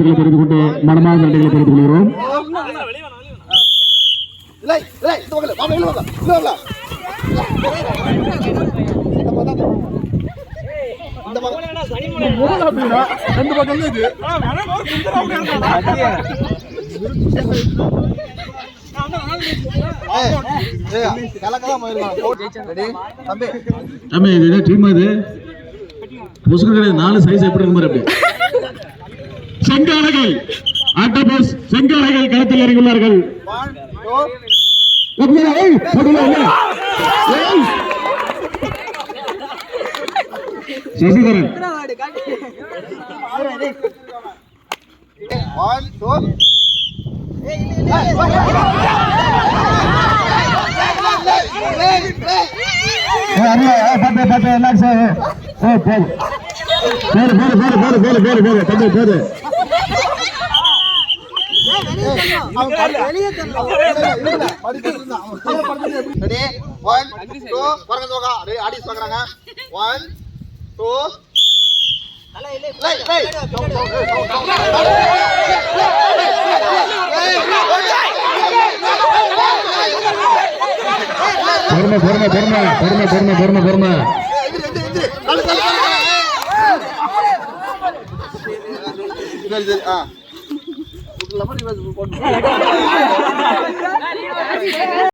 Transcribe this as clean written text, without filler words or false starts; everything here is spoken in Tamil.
வாழ்த்துக்களை தெரிந்து கொண்டு மனமார்ந்த நன்றிகளை தெரிவித்துக் கொள்கிறோம். நாலு சைஸ் எப்படி இருக்கு? செங்காலைகள் ஆட்டோபஸ் செங்காலைகள் களத்தில் இறங்கியுள்ளார்கள். சசிதரன் பொறுமை